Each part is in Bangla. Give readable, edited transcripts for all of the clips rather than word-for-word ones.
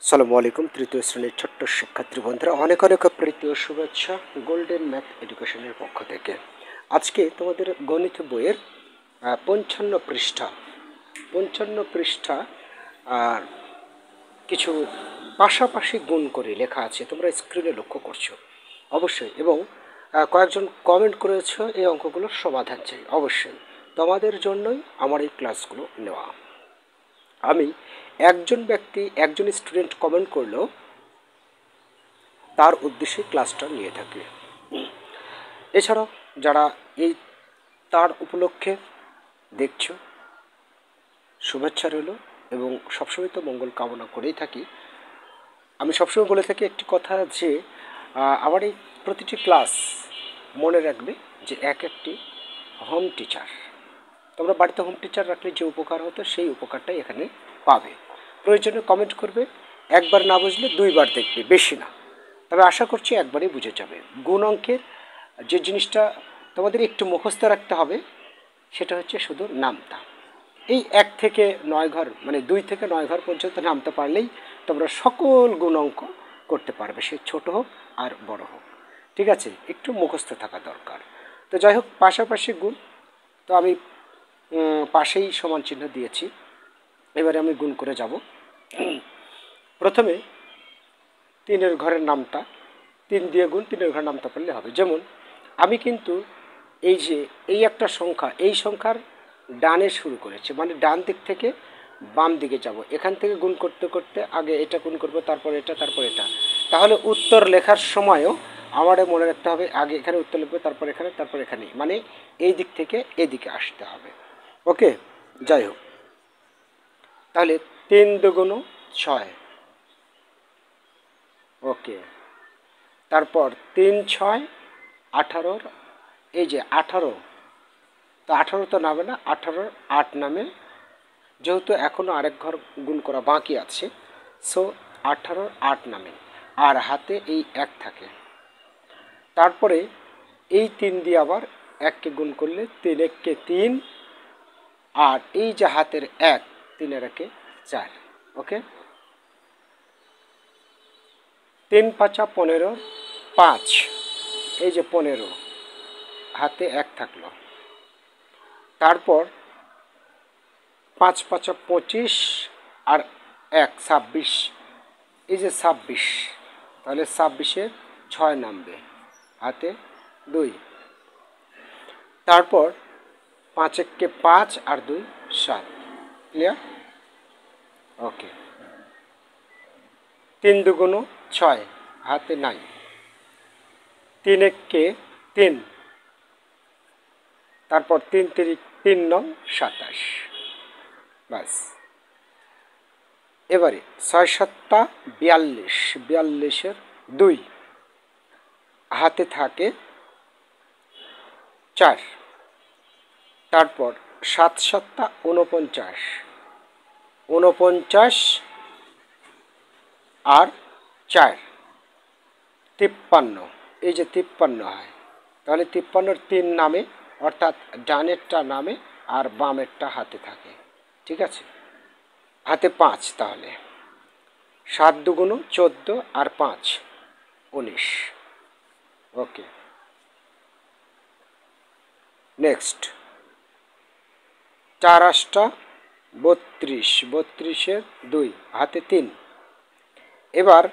আসসালামু আলাইকুম। তৃতীয় শ্রেণীর ছোট্ট শিক্ষার্থী বন্ধুরা, অনেক অনেক প্রীতি ও শুভেচ্ছা গোল্ডেন ম্যাথ এডুকেশনের পক্ষ থেকে। আজকে তোমাদের গণিত বইয়ের 55 পৃষ্ঠা আর কিছু পাশাপাশি গুণ করে লেখা আছে, তোমরা স্ক্রিনে লক্ষ্য করছো অবশ্যই। এবং কয়েকজন কমেন্ট করেছো এই অঙ্কগুলোর সমাধান চাই। অবশ্যই তোমাদের জন্যই আমার এই ক্লাসগুলো নেওয়া। আমি একজন স্টুডেন্ট কমেন্ট করলেও তার উদ্দেশ্যে ক্লাসটা নিয়ে থাকি। এছাড়াও যারা এই তার উপলক্ষে দেখছো, শুভেচ্ছা রইল এবং সবসময় তো মঙ্গল কামনা করেই থাকি। আমি সবসময় বলে থাকি একটি কথা যে আমার এই প্রতিটি ক্লাস মনে রাখবে যে একটি হোম টিচার। তোমরা বাড়িতে হোম টিচার রাখলে যে উপকার হতো সেই উপকারটাই এখানে পাবে। প্রয়োজনে কমেন্ট করবে, একবার না বুঝলে দুইবার দেখবে, বেশি না। তবে আশা করছি একবারই বুঝে যাবে। গুণ অঙ্কের যে জিনিসটা তোমাদের একটু মুখস্থ রাখতে হবে সেটা হচ্ছে শুধু নামতা। এই 1 থেকে 9 ঘর মানে 2 থেকে 9 ঘর পর্যন্ত নামতে পারলেই তোমরা সকল গুণ অঙ্ক করতে পারবে, সে ছোট হোক আর বড় হোক। ঠিক আছে, একটু মুখস্থ থাকা দরকার। তো যাই হোক, পাশাপাশি গুণ তো আমি পাশেই সমান চিহ্ন দিয়েছি। এবারে আমি গুণ করে যাব। প্রথমে 3-এর ঘরের নামতা, 3 দিয়ে গুণ 3-এর ঘরের নামতা পারলে হবে। যেমন আমি কিন্তু এই একটা সংখ্যা, এই সংখ্যার ডানে শুরু করেছি, মানে ডান দিক থেকে বাম দিকে যাব। এখান থেকে গুণ করতে করতে আগে এটা গুণ করবো, তারপর এটা, তারপর এটা। তাহলে উত্তর লেখার সময়ও আমাদের মনে রাখতে হবে আগে এখানে উত্তর লিখবে, তারপর এখানে, তারপর এখানে, মানে এই দিক থেকে এদিকে আসতে হবে। ওকে, যাই হোক, তাহলে 3 দুগুণ 6। ওকে, তারপর 3 6 18। এই যে 18, তো 18 তো নামে না, 18 8 নামে, যেহেতু এখনও আরেক ঘর গুণ করা বাকি আছে, সো 18 8 নামে, আর হাতে এই 1 থাকে। তারপরে এই 3 দিয়ে আবার 1কে গুণ করলে 3 1কে 3, আর এই যে হাতের 1, 3 এর 1 4। ওকে, 3 5 15 5, এই যে 15, হাতে 1 থাকলো। তারপর 5 5 25 আর 1 26, এই যে 26, তাহলে 26-এ 6 নামবে, হাতে 2। তারপর 5 1কে 5 আর 2 7। ক্লিয়ার? ওকে, 3 দুগুণ 6, হাতে নাই। 3 1কে 3, তারপর 3 3 9 27। বাস, এবারে 6 7 42, 42-এর 2, হাতে থাকে 4। তারপর 7 7 49, 49 আর 4 53, এই যে 53 হয়, তাহলে 53-এর 3 নামে, অর্থাৎ ডানেরটা নামে আর বামেরটা হাতে থাকে। ঠিক আছে, হাতে 5, তাহলে 7 দুগুণ 14 আর 5 19। ওকে, নেক্সট 4 8 32, 32-এর 2, হাতে 3। এবার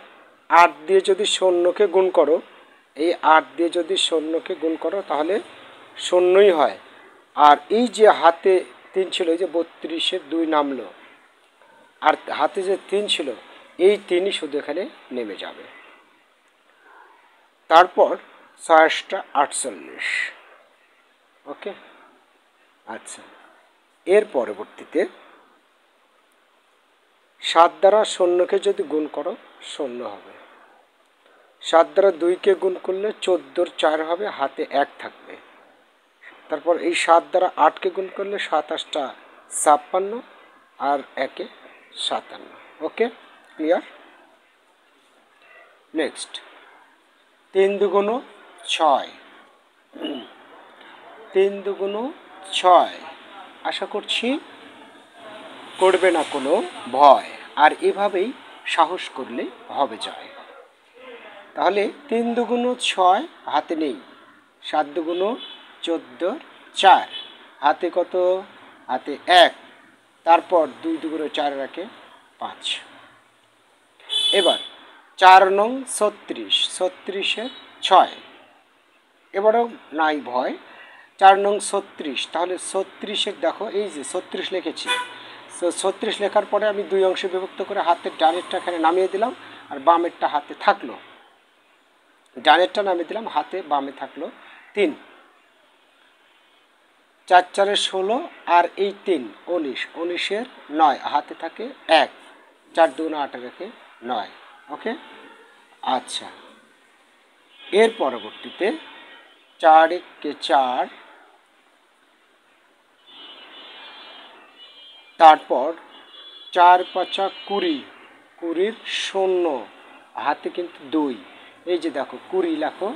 8 দিয়ে যদি শূন্যকে গুণ করো, এই 8 দিয়ে যদি শূন্যকে গুণ করো তাহলে শূন্যই হয়। আর এই যে হাতে 3 ছিল, এই যে 32-এর 2 নামলো, আর হাতে যে 3 ছিল, এই 3ই শুধু এখানে নেমে যাবে। তারপর 6 48। ওকে, আচ্ছা, এর পরবর্তীতে 7 দ্বারা শূন্যকে যদি গুণ করো, শূন্য হবে। 7 দ্বারা 2কে গুণ করলে 14-এর 4 হবে, হাতে 1 থাকবে। তারপর এই 7 দ্বারা 8কে গুণ করলে 7 8 56 আর 1 57। ওকে, ক্লিয়ার? নেক্সট 3 দুগুণ 6, 3 দুগুণ 6, আশা করছি করবে না কোনো ভয়। আর এভাবেই সাহস করলে হবে জয়। তাহলে 3 দুগুণ 6 হাতে নেই, 7 দুগুণ 14, 4 হাতে কত? হাতে 1, তারপর 2 দুগুণ 4 রাখে 5। এবার 4 নং 36, 36-এ 6, এবারেও নাই ভয়। 4 নং 36, তাহলে 36-এর দেখো এই যে 36 লিখেছি, 36 লেখার পরে আমি 2 অংশে বিভক্ত করে হাতের ডানেরটা এখানে নামিয়ে দিলাম, আর বামেরটা হাতে থাকলো। ডানেরটা নামিয়ে দিলাম, হাতে বামে থাকলো 3। 4 4-এ 16, আর এই 3 19, 19-এর 9 হাতে থাকে 1, 4 2 8 রেখে 9। ওকে, আচ্ছা। এর পরবর্তীতে 4 1 4, তারপর 4 5 20, 20-র 0 হাতে কিন্তু 2, এই যে দেখো 20 লেখো,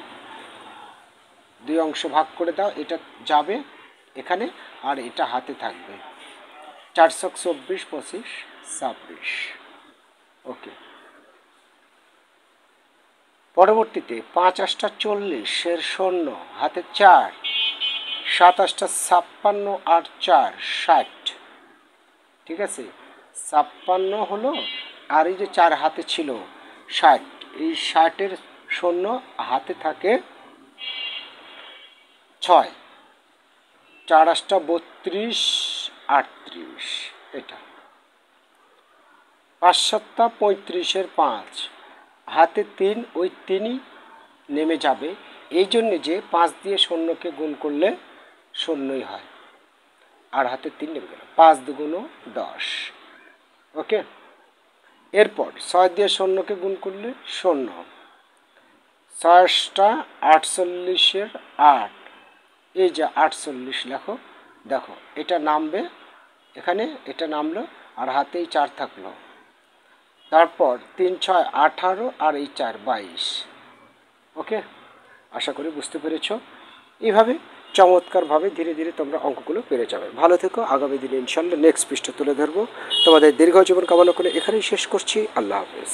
2 অংশ ভাগ করে দাও, এটা যাবে এখানে আর এটা হাতে থাকবে। 4 24 25 26। ওকে, পরবর্তীতে 5 8 40-এর 0 হাতে 4, 7 8 56 আর 4 60। ঠিক আছে, 56 হলো, আর এই যে 4 হাতে ছিল 60, এই 60-এর 0 হাতে থাকে 6, 4 8 32 38, এটা। 5 7 35-এর 5 হাতে 3, ওই 3ই নেমে যাবে, এই জন্যে যে 5 দিয়ে 0-কে গুণ করলে 0ই হয়, আর হাতে 3 নেমে গেল, 5 দুগুণ 10। ওকে, এরপর 6 দিয়ে 0-কে গুণ করলে 0, 6 48-এর 8, এই যে 48 লেখো, দেখো এটা নামবে এখানে, এটা নামলো, আর হাতেই 4 থাকলো, তারপর 3 6 18, আর এই 4 22। ওকে, আশা করি বুঝতে পেরেছ। এইভাবে চমৎকারভাবে ধীরে ধীরে তোমরা অঙ্কগুলো পেরে যাবে। ভালো থেকো, আগামী দিনে ইনশাল্লাহ নেক্সট পৃষ্ঠা তুলে ধরবো। তোমাদের দীর্ঘ জীবন কামনা করে এখানেই শেষ করছি। আল্লাহ হাফেজ।